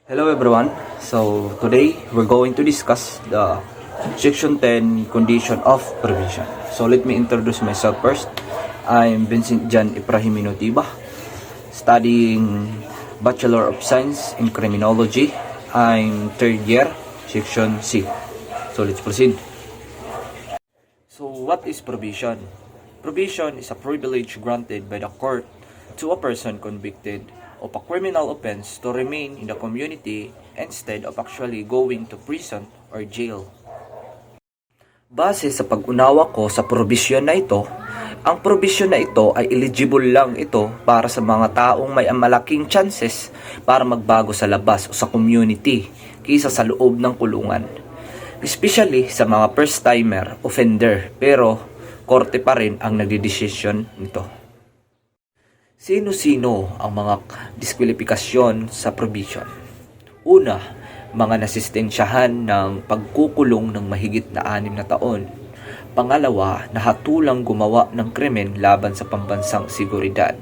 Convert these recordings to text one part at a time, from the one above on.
Hello everyone. So today we're going to discuss the Section 10 condition of provision. So let me introduce myself first. I'm Vincent Jan Ibrahimino Tiba, studying Bachelor of Science in Criminology. I'm third year, Section C. So let's proceed. So what is provision? Provision is a privilege granted by the court to a person convicted of a criminal offense to remain in the community instead of actually going to prison or jail. Base sa pag-unawa ko sa provision na ito, ang provision na ito ay eligible lang ito para sa mga taong may malaking chances para magbago sa labas o sa community kaysa sa loob ng kulungan. Especially sa mga first-timer offender, pero korte pa rin ang nagdidesisyon nito. Sino-sino ang mga diskwalifikasyon sa provision? Una, mga nasistensyahan ng pagkukulong ng mahigit na 6 na taon. Pangalawa, nahatulang gumawa ng krimen laban sa pambansang seguridad.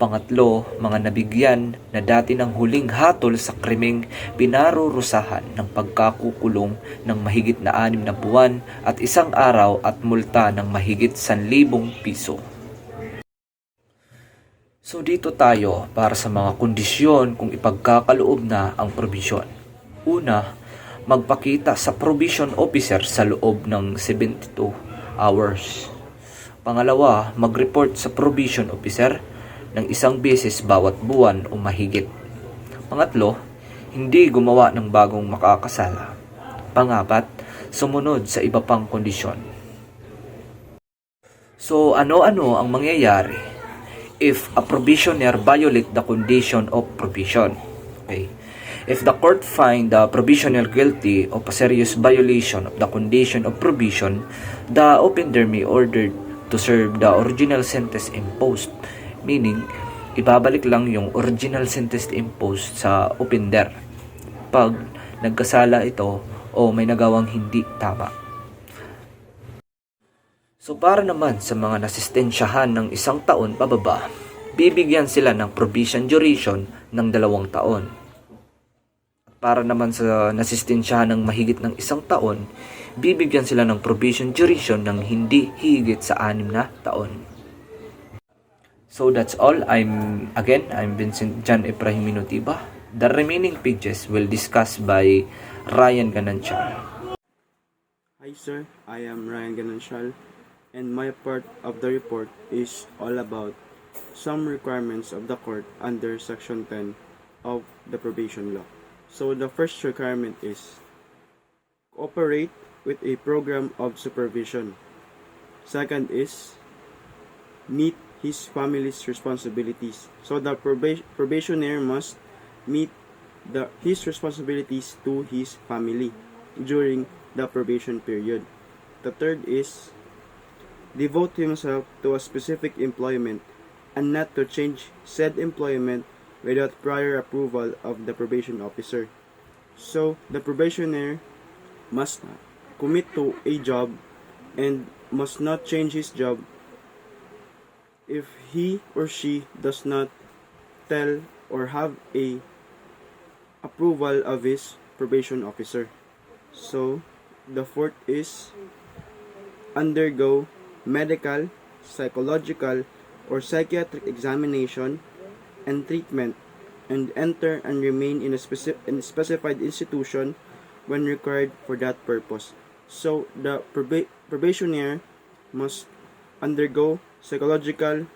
Pangatlo, mga nabigyan na dati ng huling hatol sa krimeng pinarurusahan ng pagkakukulong ng mahigit na 6 na buwan at 1 araw at multa ng mahigit 1,000 piso. So dito tayo para sa mga kondisyon kung ipagkakaloob na ang provision. Una, magpakita sa provision officer sa loob ng 72 hours. Pangalawa, mag-report sa provision officer ng 1 beses bawat buwan o mahigit. Pangatlo, hindi gumawa ng bagong makakasala. Pangapat, sumunod sa iba pang kondisyon. So ano-ano ang mangyayari if a provisioner violate the condition of provision? Okay. If the court find the provisioner guilty of a serious violation of the condition of provision, the offender may ordered to serve the original sentence imposed. Meaning, ibabalik lang yung original sentence imposed sa offender pag nagkasala ito o may nagawang hindi tama. So para naman sa mga nasistensyahan ng 1 taon pababa, bibigyan sila ng provision duration ng 2 taon. Para naman sa nasistensyahan ng mahigit ng 1 taon, bibigyan sila ng provision duration ng hindi higit sa 6 na taon. So that's all. I'm Vincent Jan Ibrahimino Tiba. The remaining pages will discuss by Ryan Ganancial. Hi sir, I am Ryan Ganancial, and my part of the report is all about some requirements of the court under Section 10 of the probation law. So the first requirement is cooperate with a program of supervision. Second is meet his family's responsibilities. So the probationer must meet his responsibilities to his family during the probation period. The third is devote himself to a specific employment and not to change said employment without prior approval of the probation officer. So, the probationer must commit to a job and must not change his job if he or she does not tell or have a approval of his probation officer. So, the fourth is undergo medical, psychological, or psychiatric examination and treatment, and enter and remain in a specified institution when required for that purpose. So, the probationer must undergo psychological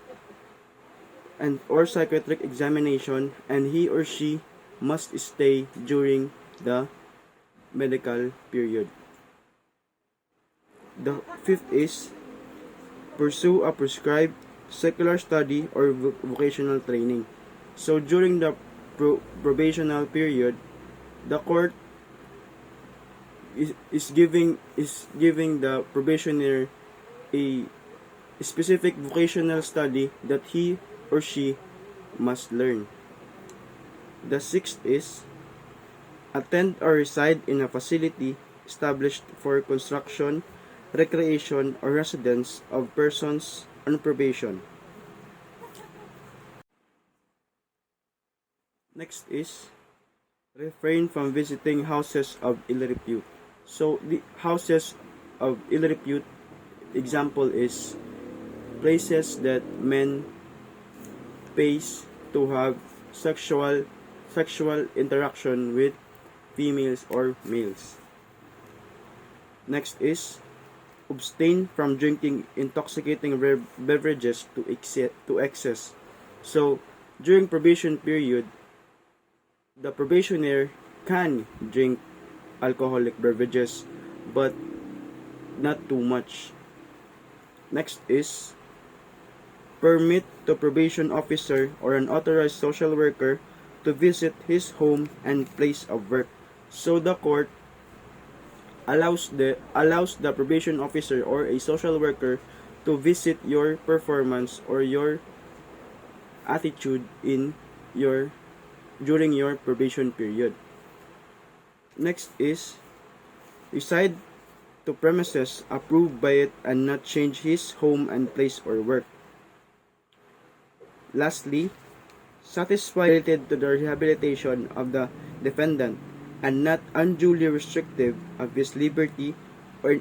and or psychiatric examination, and he or she must stay during the medical period. The fifth is pursue a prescribed secular study or vocational training. So during the probational period, the court is giving the probationer a specific vocational study that he or she must learn. The sixth is attend or reside in a facility established for construction, recreation, or residence of persons on probation. Next is refrain from visiting houses of ill repute. So the houses of ill repute example is places that men pays to have sexual interaction with females or males. Next is abstain from drinking intoxicating beverages to excess. So during probation period, the probationer can drink alcoholic beverages but not too much. Next is permit the probation officer or an authorized social worker to visit his home and place of work. So the court allows the probation officer or a social worker to visit your performance or your attitude in your during your probation period. Next is reside to premises approved by it and not change his home and place or work. Lastly, satisfy related to the rehabilitation of the defendant and not unduly restrictive of his liberty or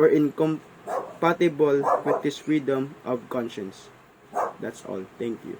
incompatible with his freedom of conscience. That's all. Thank you.